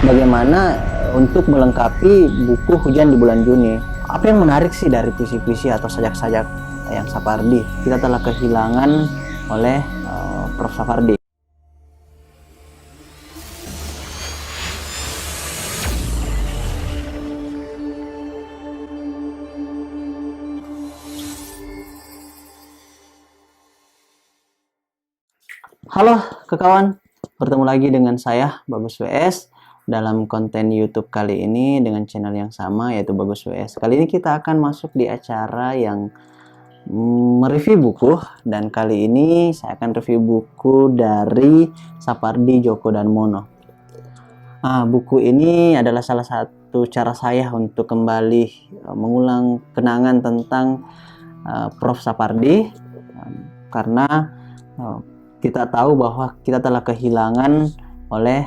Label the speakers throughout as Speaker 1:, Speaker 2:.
Speaker 1: bagaimana untuk melengkapi buku Hujan di Bulan Juni. Apa yang menarik sih dari puisi-puisi atau sajak-sajak Eyang Sapardi? Kita telah kehilangan oleh Prof. Sapardi. Halo kawan, bertemu lagi dengan saya Bagus WS dalam konten YouTube kali ini dengan channel yang sama yaitu Bagus WS. Kali ini kita akan masuk di acara yang mereview buku, dan kali ini saya akan review buku dari Sapardi Djoko Damono. Buku ini adalah salah satu cara saya untuk kembali mengulang kenangan tentang Prof. Sapardi, karena kita tahu bahwa kita telah kehilangan oleh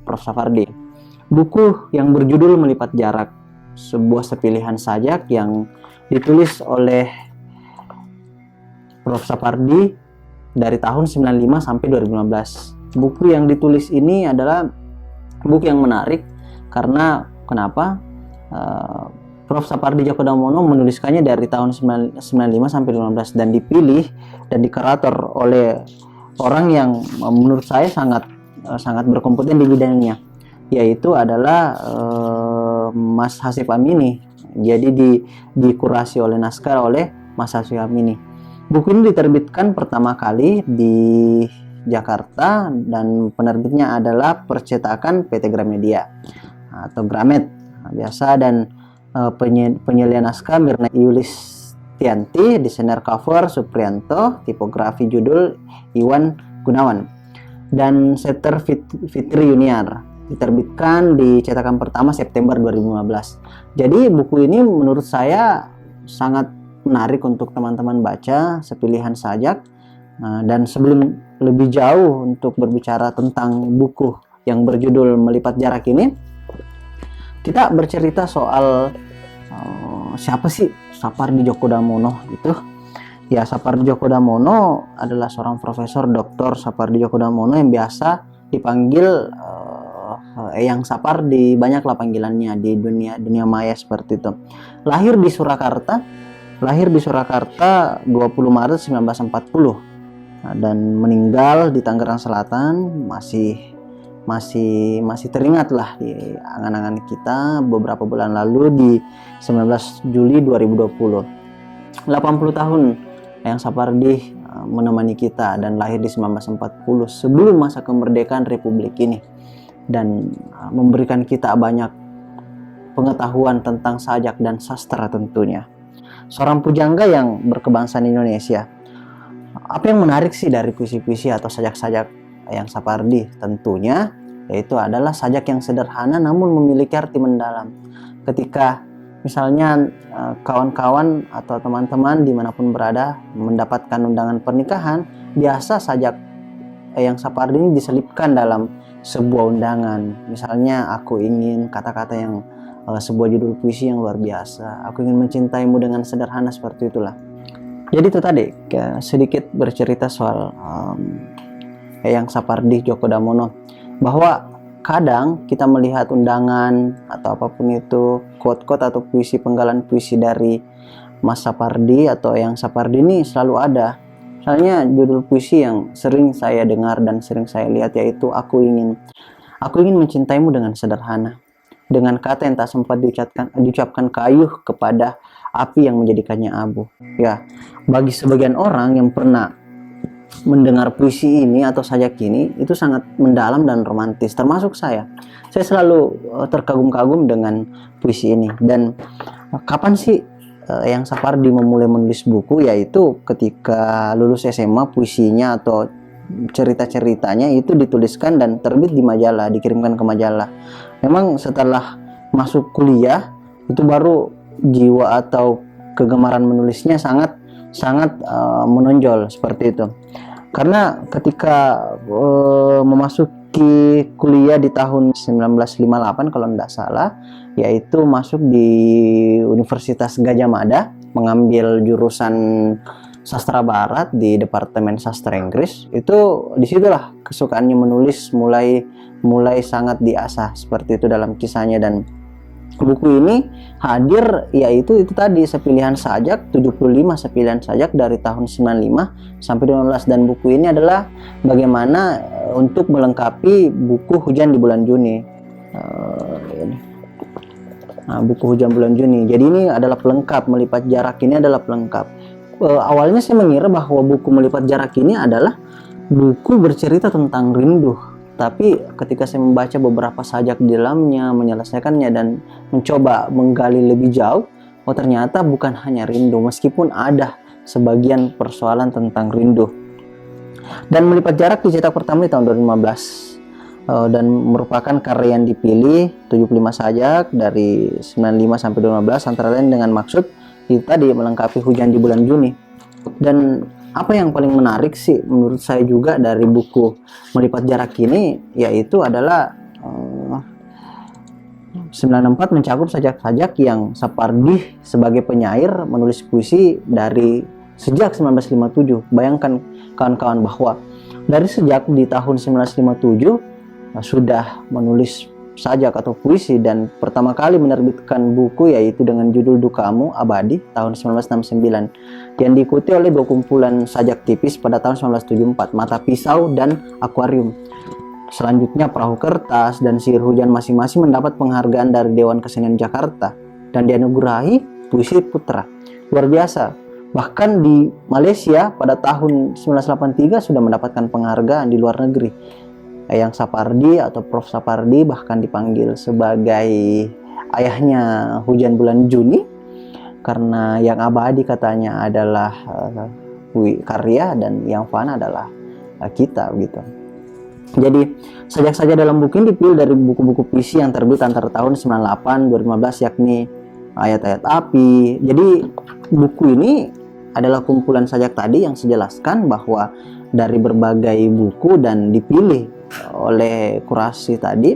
Speaker 1: Prof. Sapardi. Buku yang berjudul Melipat Jarak, sebuah sepilihan sajak yang ditulis oleh Prof. Sapardi dari tahun 95 sampai 2015. Buku yang ditulis ini adalah buku yang menarik karena kenapa? Prof. Sapardi Djoko Damono menuliskannya dari tahun 95 sampai 2015 dan dipilih dan dikurator oleh orang yang menurut saya sangat berkompeten di bidangnya, yaitu adalah Mas Hasif Amini. Jadi dikurasi oleh naskah oleh Mas Hasif Amini. Buku ini diterbitkan pertama kali di Jakarta dan penerbitnya adalah percetakan PT Gramedia atau Gramet biasa, dan penyelian naskah Mirna Yulistianti, desainer cover Suprianto, tipografi judul Iwan Gunawan, dan setter Fitri Yuniar. Diterbitkan di cetakan pertama September 2015. Jadi buku ini menurut saya sangat menarik untuk teman-teman baca, sepilihan sajak. Dan sebelum lebih jauh untuk berbicara tentang buku yang berjudul Melipat Jarak ini, kita bercerita soal siapa sih Sapardi Djoko Damono itu. Ya, Sapardi Djoko Damono adalah seorang Profesor Dr. Sapardi Djoko Damono yang biasa dipanggil Eyang Sapardi, banyaklah panggilannya di dunia maya seperti itu. Lahir di Surakarta 20 Maret 1940 dan meninggal di Tangerang Selatan. masih teringat lah di angan-angan kita beberapa bulan lalu di 19 Juli 2020. 80 tahun Eyang Sapardi menemani kita dan lahir di 1940 sebelum masa kemerdekaan Republik ini, dan memberikan kita banyak pengetahuan tentang sajak dan sastra tentunya. Seorang pujangga yang berkebangsaan Indonesia. Apa yang menarik sih dari puisi-puisi atau sajak-sajak Eyang Sapardi? Tentunya yaitu adalah sajak yang sederhana namun memiliki arti mendalam. Ketika misalnya kawan-kawan atau teman-teman dimanapun berada mendapatkan undangan pernikahan, biasa sajak Eyang Sapardi ini diselipkan dalam sebuah undangan. Misalnya, aku ingin, kata-kata yang sebuah judul puisi yang luar biasa, aku ingin mencintaimu dengan sederhana, seperti itulah. Jadi itu tadi sedikit bercerita soal Eyang Sapardi Djoko Damono, bahwa kadang kita melihat undangan atau apapun itu, quote-quote atau puisi, penggalan puisi dari Mas Sapardi atau Eyang Sapardi ini selalu ada. Misalnya judul puisi yang sering saya dengar dan sering saya lihat yaitu aku ingin mencintaimu dengan sederhana, dengan kata yang tak sempat diucapkan kayuh kepada api yang menjadikannya abu. Ya, bagi sebagian orang yang pernah mendengar puisi ini atau sajak ini, itu sangat mendalam dan romantis, termasuk saya. Saya selalu terkagum-kagum dengan puisi ini. Dan kapan sih Eyang Sapardi memulai menulis buku? Yaitu ketika lulus SMA, puisinya atau cerita-ceritanya itu dituliskan dan terbit di majalah, dikirimkan ke majalah. Memang setelah masuk kuliah itu baru jiwa atau kegemaran menulisnya sangat menonjol seperti itu. Karena ketika memasuki kuliah di tahun 1958 kalau tidak salah, yaitu masuk di Universitas Gadjah Mada, mengambil jurusan sastra barat di Departemen Sastra Inggris. Itu disitulah kesukaannya menulis mulai sangat diasah seperti itu dalam kisahnya. Dan buku ini hadir yaitu itu tadi sepilihan sajak, 75 sepilihan sajak dari tahun 95 sampai 15. Dan buku ini adalah bagaimana untuk melengkapi buku Hujan di bulan Juni. Buku Hujan bulan Juni. Jadi ini adalah pelengkap, melipat jarak ini adalah pelengkap. Awalnya saya mengira bahwa buku melipat jarak ini adalah buku bercerita tentang rindu. Tapi ketika saya membaca beberapa sajak di dalamnya, menyelesaikannya dan mencoba menggali lebih jauh, ternyata bukan hanya rindu, meskipun ada sebagian persoalan tentang rindu. Dan melipat jarak dicetak pertama di tahun 2015. Dan merupakan karya yang dipilih 75 sajak dari 95 sampai 2015, antara lain dengan maksud itu tadi melengkapi Hujan di bulan Juni. Dan apa yang paling menarik sih menurut saya juga dari buku melipat jarak ini yaitu adalah 94 mencakup sajak-sajak yang Sapardi sebagai penyair menulis puisi dari sejak 1957. Bayangkan kawan-kawan bahwa dari sejak di tahun 1957 sudah menulis sajak atau puisi, dan pertama kali menerbitkan buku yaitu dengan judul Dukamu Abadi tahun 1969 yang diikuti oleh 2 kumpulan sajak tipis pada tahun 1974, Mata Pisau dan Akuarium. Selanjutnya Perahu Kertas dan Sihir Hujan masing-masing mendapat penghargaan dari Dewan Kesenian Jakarta dan dianugerahi Puisi Putra. Luar biasa. Bahkan di Malaysia pada tahun 1983 sudah mendapatkan penghargaan di luar negeri. Yang Sapardi atau Prof. Sapardi bahkan dipanggil sebagai ayahnya Hujan bulan Juni, karena yang abadi katanya adalah karya dan yang fana adalah kita gitu. Jadi sajak-sajak dalam buku ini dipilih dari buku-buku puisi yang terbit antara tahun 98 2015, yakni Ayat-Ayat Api. Jadi buku ini adalah kumpulan sajak tadi yang saya jelaskan bahwa dari berbagai buku dan dipilih oleh kurasi tadi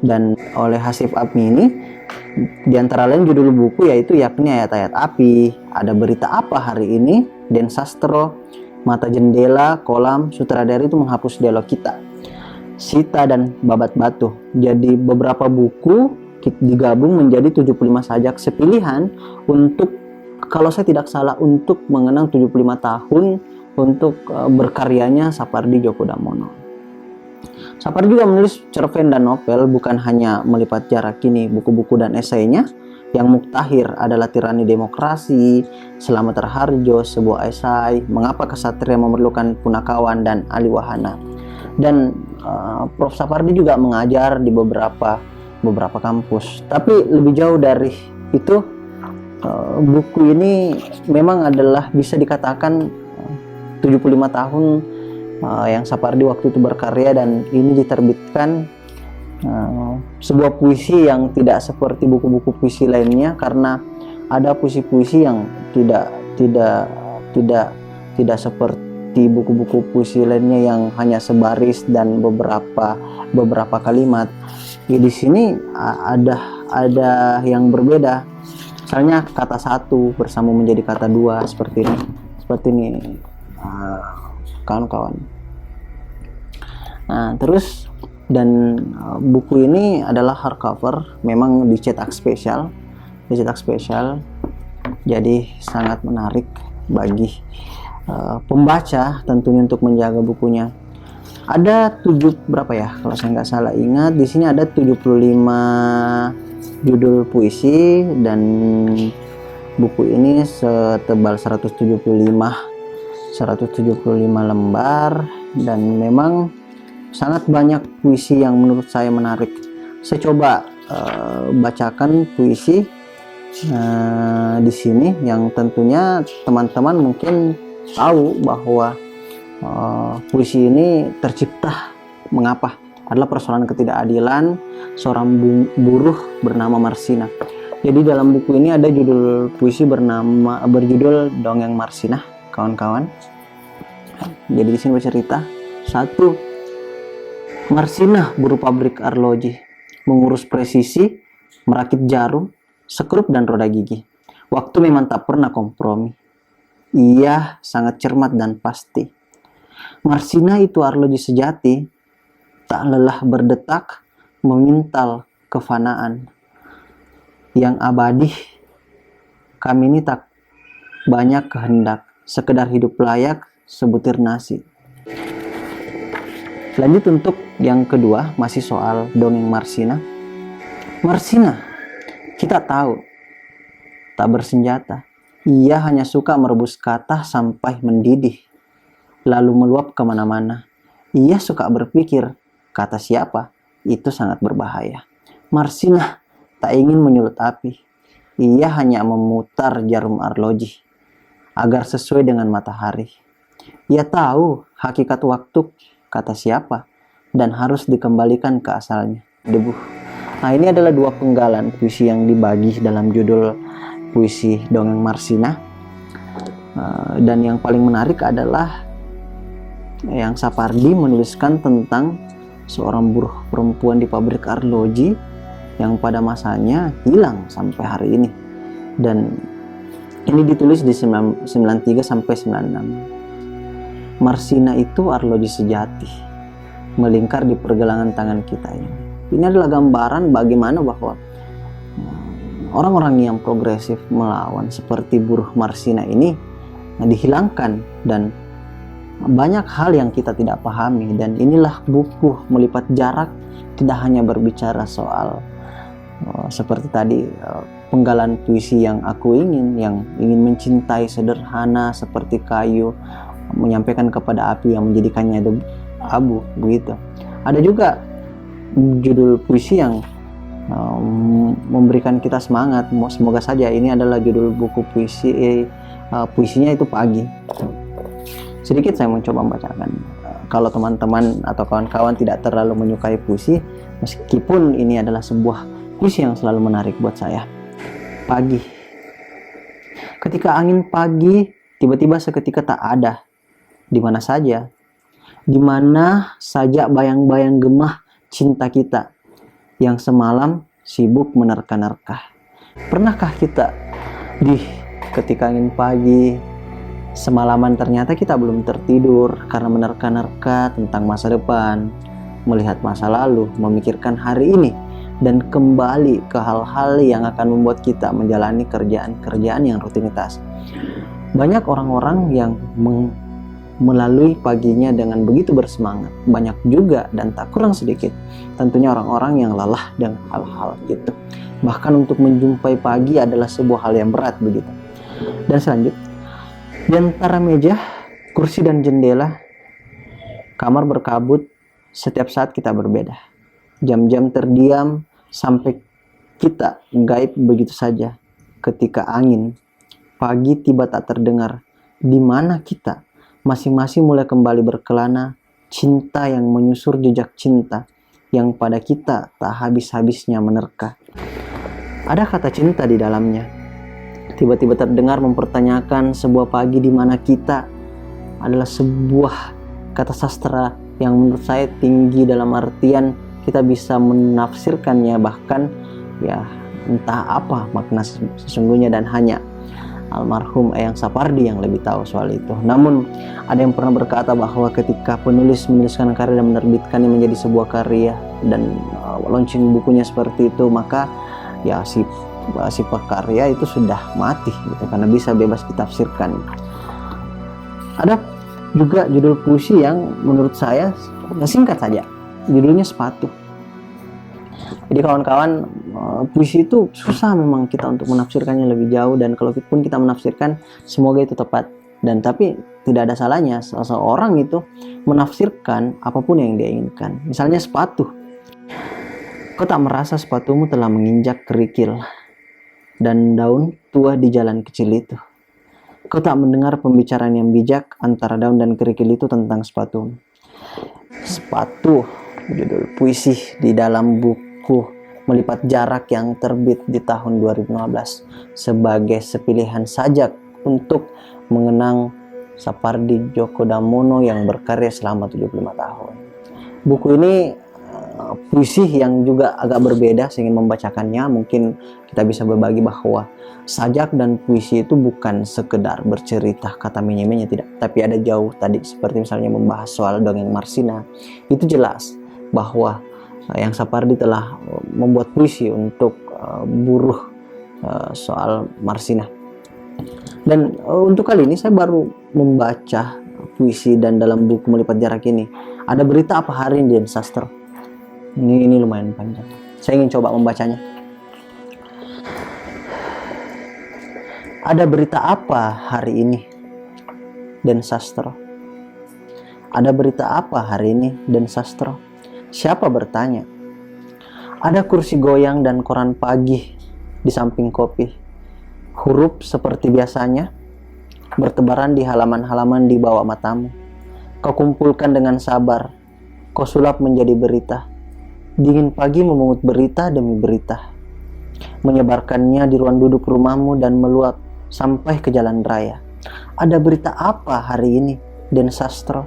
Speaker 1: dan oleh Hasif Apmi ini. Di antara lain judul buku yaitu yakni Ayat-Ayat Api, Ada Berita Apa Hari Ini, Den Sastro, Mata Jendela, Kolam, Sutradara Itu Menghapus Dialog Kita, Sita, dan Babat Batu. Jadi beberapa buku digabung menjadi 75 sajak sepilihan untuk, kalau saya tidak salah, untuk mengenang 75 tahun untuk berkaryanya Sapardi Djoko Damono. Sapardi juga menulis cerpen dan novel, bukan hanya melipat jarak ini. Buku-buku dan esainya yang muktahir adalah Tirani Demokrasi, Selamat Raharjo, sebuah esai, Mengapa Kesatria Memerlukan Punakawan, dan Ali Wahana. Dan Prof. Sapardi juga mengajar di beberapa kampus. Tapi lebih jauh dari itu, buku ini memang adalah bisa dikatakan 75 tahun yang Sapardi waktu itu berkarya, dan ini diterbitkan sebuah puisi yang tidak seperti buku-buku puisi lainnya, karena ada puisi-puisi yang tidak seperti buku-buku puisi lainnya yang hanya sebaris dan beberapa kalimat. Di sini ada yang berbeda. Misalnya kata satu bersama menjadi kata dua, seperti ini kawan-kawan. Nah, terus dan buku ini adalah hardcover, memang dicetak spesial, jadi sangat menarik bagi pembaca tentunya untuk menjaga bukunya. Ada berapa ya, kalau saya nggak salah ingat, di sini ada 75 judul puisi, dan buku ini setebal 175 lembar, dan memang sangat banyak puisi yang menurut saya menarik. Saya coba bacakan puisi di sini yang tentunya teman-teman mungkin tahu bahwa puisi ini tercipta mengapa, adalah persoalan ketidakadilan seorang buruh bernama Marsina. Jadi dalam buku ini ada judul puisi berjudul Dongeng Marsina, kawan-kawan. Jadi di sini bercerita, 1. Marsina buruh pabrik arloji, mengurus presisi, merakit jarum, sekrup dan roda gigi. Waktu memang tak pernah kompromi. Ia sangat cermat dan pasti. Marsina itu arloji sejati, tak lelah berdetak, memintal kefanaan. Yang abadi, kami ini tak banyak kehendak, sekedar hidup layak, sebutir nasi. Lanjut untuk yang kedua, masih soal dongeng Marsina. Marsina, kita tahu, tak bersenjata. Ia hanya suka merebus kata sampai mendidih, lalu meluap kemana-mana. Ia suka berpikir, kata siapa? Itu sangat berbahaya. Marsina tak ingin menyulut api. Ia hanya memutar jarum arloji agar sesuai dengan matahari. Ia tahu hakikat waktu, kata siapa, dan harus dikembalikan ke asalnya, debu. Nah, ini adalah dua penggalan puisi yang dibagi dalam judul puisi dongeng Marsina. Dan yang paling menarik adalah yang Sapardi menuliskan tentang seorang buruh perempuan di pabrik arloji yang pada masanya hilang sampai hari ini. Dan ini ditulis di 93 sampai 96. Marsina itu arloji sejati, melingkar di pergelangan tangan kita ini. Ini adalah gambaran bagaimana bahwa orang-orang yang progresif melawan seperti buruh Marsina ini dihilangkan, dan banyak hal yang kita tidak pahami. Dan inilah buku Melipat Jarak tidak hanya berbicara soal seperti tadi penggalan puisi yang aku ingin, yang ingin mencintai sederhana seperti kayu, menyampaikan kepada api yang menjadikannya abu, begitu. Ada juga judul puisi yang memberikan kita semangat. Semoga saja ini adalah judul buku puisi, puisinya itu Pagi. Sedikit saya mencoba membacakan. Kalau teman-teman atau kawan-kawan tidak terlalu menyukai puisi, meskipun ini adalah sebuah puisi yang selalu menarik buat saya. Pagi. Ketika angin pagi tiba-tiba seketika tak ada, di mana saja, di mana saja bayang-bayang gemah cinta kita yang semalam sibuk menerka-nerka. Pernahkah kita ketika angin pagi semalaman ternyata kita belum tertidur karena menerka-nerka tentang masa depan, melihat masa lalu, memikirkan hari ini, dan kembali ke hal-hal yang akan membuat kita menjalani kerjaan-kerjaan yang rutinitas. Banyak orang-orang yang melalui paginya dengan begitu bersemangat. Banyak juga dan tak kurang sedikit tentunya orang-orang yang lelah dengan hal-hal itu. Bahkan untuk menjumpai pagi adalah sebuah hal yang berat, begitu. Dan selanjutnya, di antara meja, kursi dan jendela, kamar berkabut, setiap saat kita berbeda. Jam-jam terdiam sampai kita gaib begitu saja. Ketika angin pagi tiba tak terdengar, di mana kita masing-masing mulai kembali berkelana, cinta yang menyusur jejak cinta yang pada kita tak habis-habisnya menerka. Ada kata cinta di dalamnya. Tiba-tiba terdengar mempertanyakan sebuah pagi di mana kita adalah sebuah kata sastra yang menurut saya tinggi dalam artian kita bisa menafsirkannya, bahkan ya entah apa makna sesungguhnya, dan hanya almarhum Eyang Sapardi yang lebih tahu soal itu. Namun ada yang pernah berkata bahwa ketika penulis menuliskan karya dan menerbitkannya menjadi sebuah karya dan launching bukunya seperti itu, maka ya si pekarya itu sudah mati gitu, karena bisa bebas ditafsirkan. Ada juga judul puisi yang menurut saya singkat saja, judulnya Sepatu. Jadi kawan-kawan, puisi itu susah memang kita untuk menafsirkannya lebih jauh, dan kalaupun kita menafsirkan semoga itu tepat. Dan tapi tidak ada salahnya seseorang itu menafsirkan apapun yang dia inginkan. Misalnya sepatu. Kau tak merasa sepatumu telah menginjak kerikil dan daun tua di jalan kecil itu. Kau tak mendengar pembicaraan yang bijak antara daun dan kerikil itu tentang sepatu. Sepatu, judul puisi di dalam buku Melipat Jarak yang terbit di tahun 2015 sebagai sepilihan sajak untuk mengenang Sapardi Djoko Damono yang berkarya selama 75 tahun. Buku ini puisi yang juga agak berbeda. Saya ingin membacakannya. Mungkin kita bisa berbagi bahwa sajak dan puisi itu bukan sekedar bercerita kata menye-menye, tidak, tapi ada jauh tadi, seperti misalnya membahas soal dongeng Marsina. Itu jelas bahwa Yang Sapardi telah membuat puisi untuk buruh soal Marsina. Dan untuk kali ini saya baru membaca puisi, dan dalam buku Melipat Jarak ini ada berita apa hari ini di Sastro. Ini lumayan panjang. Saya ingin coba membacanya. Ada berita apa hari ini, Den Sastro? Ada berita apa hari ini, Den Sastro? Siapa bertanya? Ada kursi goyang dan koran pagi di samping kopi. Huruf seperti biasanya bertebaran di halaman-halaman di bawah matamu. Kau kumpulkan dengan sabar, kau sulap menjadi berita. Dingin pagi memungut berita demi berita, menyebarkannya di ruang duduk rumahmu dan meluap sampai ke jalan raya. Ada berita apa hari ini, Den Sastro?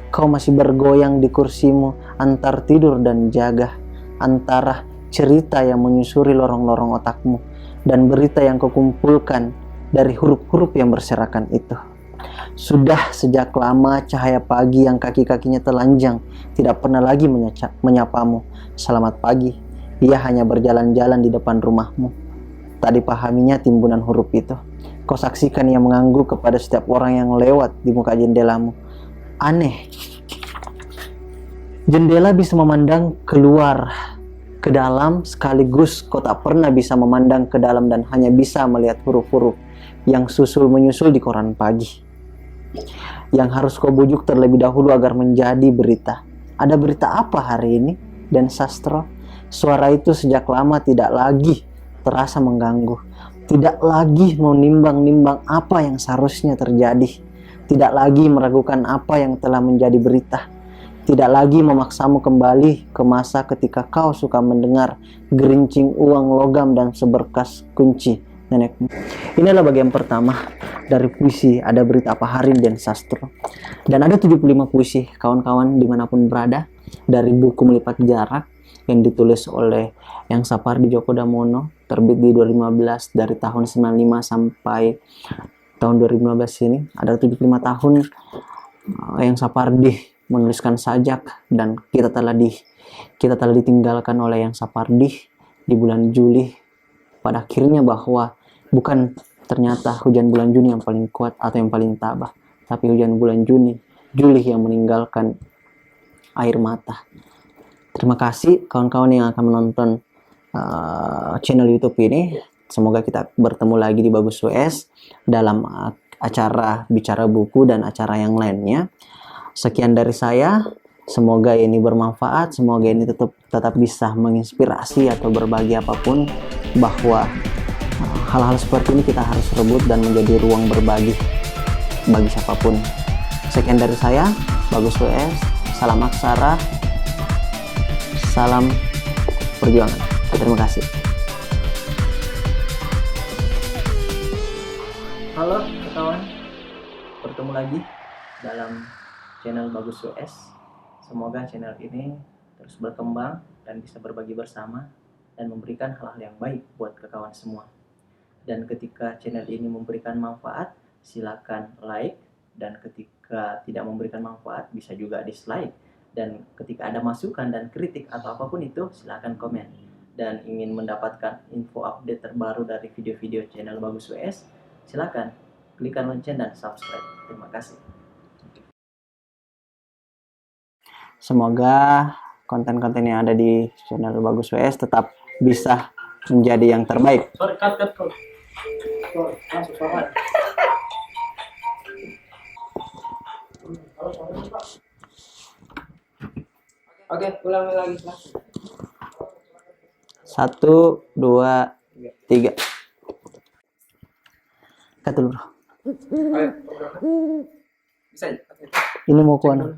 Speaker 1: Kau masih bergoyang di kursimu antar tidur dan jaga, antara cerita yang menyusuri lorong-lorong otakmu dan berita yang kau kumpulkan dari huruf-huruf yang berserakan itu. Sudah sejak lama cahaya pagi yang kaki-kakinya telanjang tidak pernah lagi menyapamu. Selamat pagi. Ia hanya berjalan-jalan di depan rumahmu. Tak dipahaminya timbunan huruf itu. Kau saksikan ia mengangguk kepada setiap orang yang lewat di muka jendelamu. Aneh. Jendela bisa memandang keluar ke dalam, sekaligus kau tak pernah bisa memandang ke dalam dan hanya bisa melihat huruf-huruf yang susul-menyusul di koran pagi, yang harus kau bujuk terlebih dahulu agar menjadi berita. Ada berita apa hari ini, Den Sastro? Suara itu sejak lama tidak lagi terasa mengganggu, tidak lagi menimbang-nimbang apa yang seharusnya terjadi, tidak lagi meragukan apa yang telah menjadi berita, tidak lagi memaksamu kembali ke masa ketika kau suka mendengar gerincing uang logam dan seberkas kunci nenekmu. Ini adalah bagian pertama dari puisi Ada Berita Apa Hari Den Sastro. Dan ada 75 puisi kawan-kawan dimanapun berada dari buku Melipat Jarak yang ditulis oleh Yang Sapardi Djoko Damono, terbit di 2015, dari tahun 95 sampai tahun 2015 ini. Ada 75 tahun Yang Sapardi menuliskan sajak, dan kita telah ditinggalkan oleh Yang Sapardi di bulan Juli pada akhirnya, bahwa bukan ternyata hujan bulan Juni yang paling kuat atau yang paling tabah, tapi hujan bulan Juli yang meninggalkan air mata. Terima kasih kawan-kawan yang akan menonton channel YouTube ini. Semoga kita bertemu lagi di Bagus WS dalam acara bicara buku dan acara yang lainnya. Sekian dari saya. Semoga ini bermanfaat, semoga ini tetap bisa menginspirasi atau berbagi apapun, bahwa hal-hal seperti ini kita harus rebut dan menjadi ruang berbagi bagi siapapun. Sekian dari saya, Bagus WS, salam aksara, salam perjuangan. Terima kasih. Halo kawan, bertemu lagi dalam channel Bagus WS. Semoga channel ini terus berkembang dan bisa berbagi bersama dan memberikan hal-hal yang baik buat kawan semua. Dan ketika channel ini memberikan manfaat, silakan like, dan ketika tidak memberikan manfaat bisa juga dislike. Dan ketika ada masukan dan kritik atau apapun itu, silakan komen. Dan ingin mendapatkan info update terbaru dari video-video channel Bagus WS, silakan klikkan lonceng dan subscribe. Terima kasih. Semoga konten-konten yang ada di channel Bagus WS tetap bisa menjadi yang terbaik.
Speaker 2: Oke, ulang lagi.
Speaker 1: 1, 2, 3. Kata dulu.
Speaker 2: Bisa.
Speaker 1: Ini mau kuan.